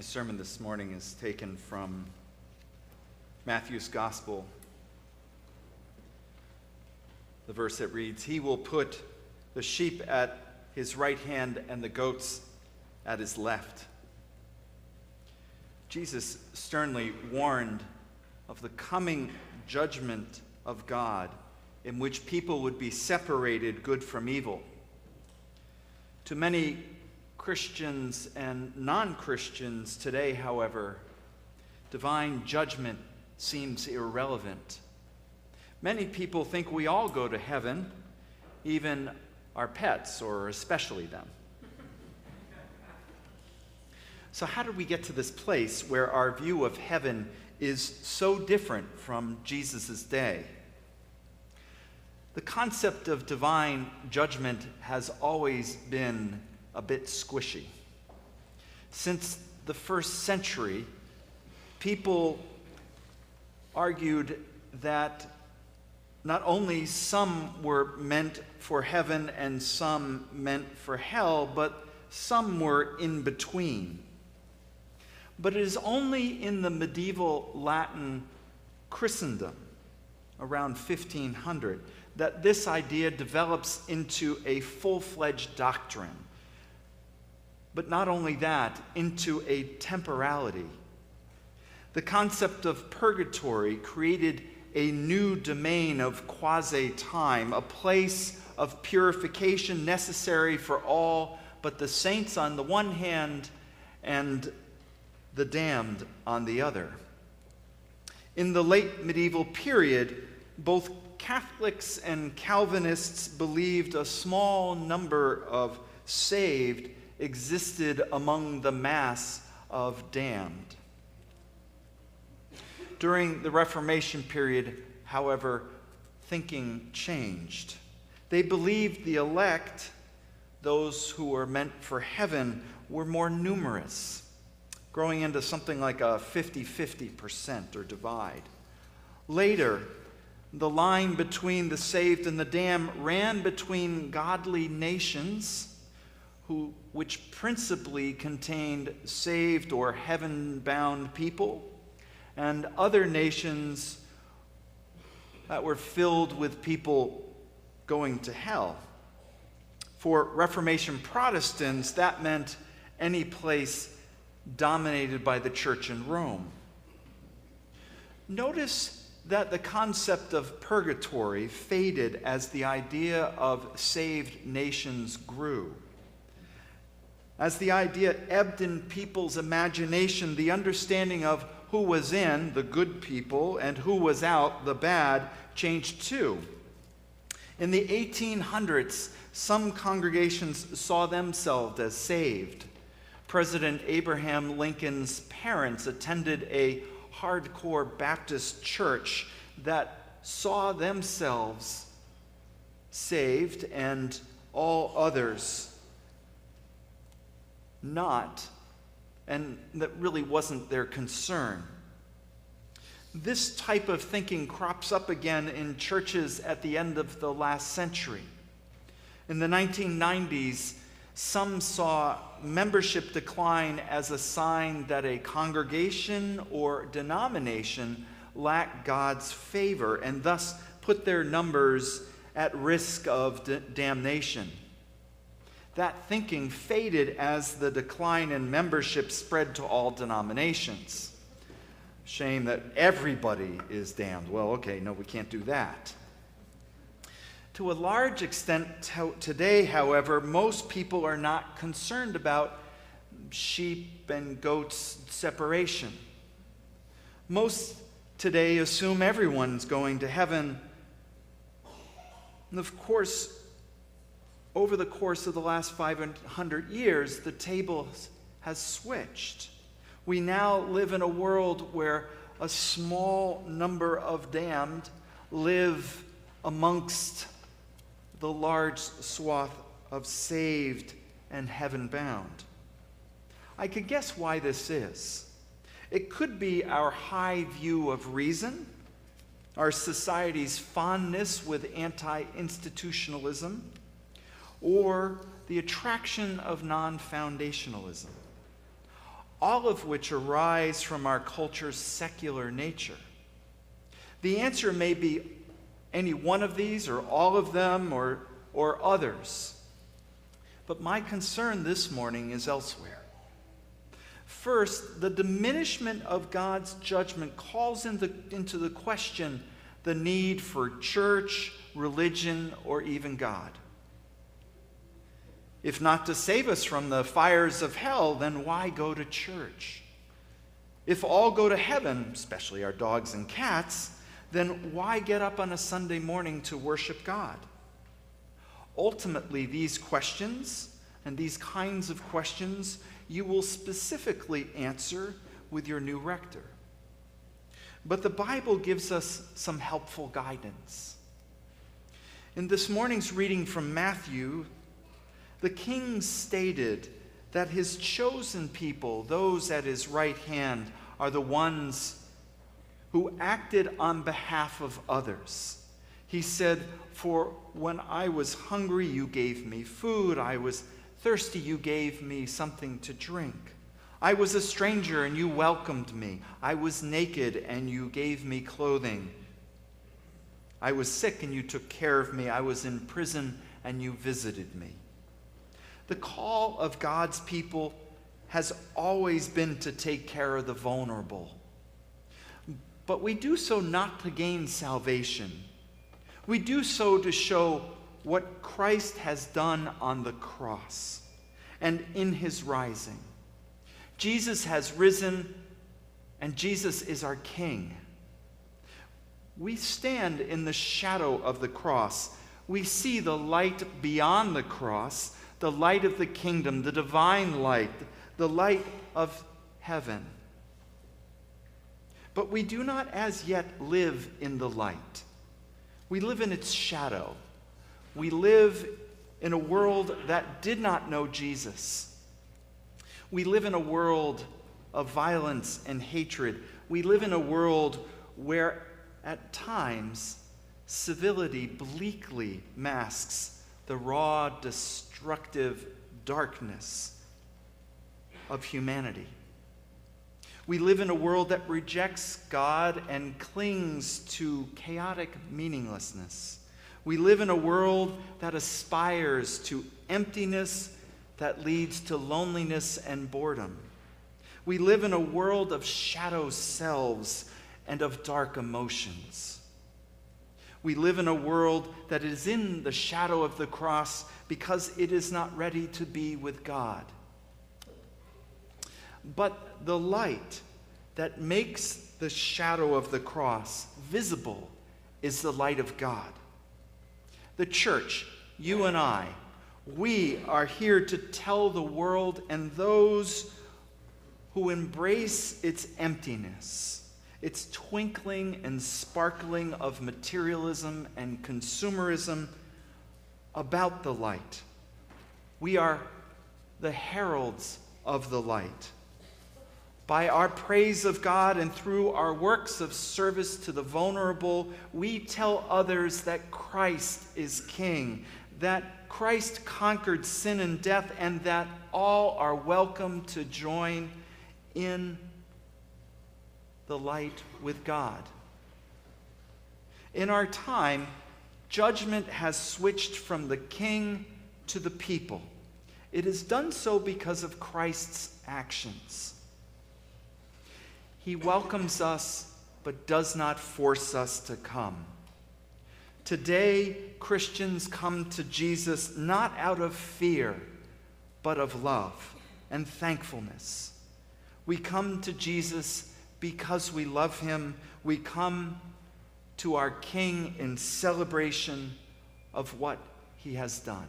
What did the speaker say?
My sermon this morning is taken from Matthew's Gospel. The verse that reads, "He will put the sheep at his right hand and the goats at his left." Jesus sternly warned of the coming judgment of God in which people would be separated, good from evil. To many Christians and non-Christians today, however, divine judgment seems irrelevant. Many people think we all go to heaven, even our pets, or especially them. So how did we get to this place where our view of heaven is so different from Jesus' day? The concept of divine judgment has always been a bit squishy. Since the first century, people argued that not only some were meant for heaven and some meant for hell, but some were in between. But it is only in the medieval Latin Christendom, around 1500, that this idea develops into a full-fledged doctrine. But not only that, into a temporality. The concept of purgatory created a new domain of quasi-time, a place of purification necessary for all but the saints on the one hand and the damned on the other. In the late medieval period, both Catholics and Calvinists believed a small number of saved existed among the mass of damned. During the Reformation period, however, thinking changed. They believed the elect, those who were meant for heaven, were more numerous, growing into something like a 50-50% or divide. Later, the line between the saved and the damned ran between godly nations, which principally contained saved or heaven-bound people, and other nations that were filled with people going to hell. For Reformation Protestants, that meant any place dominated by the church in Rome. Notice that the concept of purgatory faded as the idea of saved nations grew. As the idea ebbed in people's imagination, the understanding of who was in, the good people, and who was out, the bad, changed too. In the 1800s, some congregations saw themselves as saved. President Abraham Lincoln's parents attended a hardcore Baptist church that saw themselves saved and all others not, and that really wasn't their concern. This type of thinking crops up again in churches at the end of the last century. In the 1990s, some saw membership decline as a sign that a congregation or denomination lacked God's favor and thus put their numbers at risk of damnation. That thinking faded as the decline in membership spread to all denominations. Shame that everybody is damned. Well, okay, no, we can't do that. To a large extent today, however, most people are not concerned about sheep and goats separation. Most today assume everyone's going to heaven. And of course, over the course of the last 500 years, the table has switched. We now live in a world where a small number of damned live amongst the large swath of saved and heaven-bound. I could guess why this is. It could be our high view of reason, our society's fondness with anti-institutionalism, or the attraction of non-foundationalism. all of which arise from our culture's secular nature? The answer may be any one of these, or all of them, or others. But my concern this morning is elsewhere. First, the diminishment of God's judgment calls into the question the need for church, religion, or even God. If not to save us from the fires of hell, then why go to church? If all go to heaven, especially our dogs and cats, then why get up on a Sunday morning to worship God? Ultimately, these questions and these kinds of questions you will specifically answer with your new rector. But the Bible gives us some helpful guidance. In this morning's reading from Matthew, the king stated that his chosen people, those at his right hand, are the ones who acted on behalf of others. He said, "For when I was hungry, you gave me food. I was thirsty, you gave me something to drink. I was a stranger, and you welcomed me. I was naked, and you gave me clothing. I was sick, and you took care of me. I was in prison, and you visited me." The call of God's people has always been to take care of the vulnerable. But we do so not to gain salvation. We do so to show what Christ has done on the cross and in his rising. Jesus has risen, and Jesus is our King. We stand in the shadow of the cross. We see the light beyond the cross, the light of the kingdom, the divine light, the light of heaven. But we do not as yet live in the light. We live in its shadow. We live in a world that did not know Jesus. We live in a world of violence and hatred. We live in a world where, at times, civility bleakly masks the raw, destructive darkness of humanity. We live in a world that rejects God and clings to chaotic meaninglessness. We live in a world that aspires to emptiness that leads to loneliness and boredom. We live in a world of shadow selves and of dark emotions. We live in a world that is in the shadow of the cross because it is not ready to be with God. But the light that makes the shadow of the cross visible is the light of God. The church, you and I, we are here to tell the world and those who embrace its emptiness, its twinkling and sparkling of materialism and consumerism, about the light. We are the heralds of the light. By our praise of God and through our works of service to the vulnerable, we tell others that Christ is King, that Christ conquered sin and death, and that all are welcome to join in the light with God. In our time, judgment has switched from the king to the people. It has done so because of Christ's actions. He welcomes us, but does not force us to come. Today, Christians come to Jesus not out of fear, but of love and thankfulness. We come to Jesus because we love him. We come to our King in celebration of what he has done.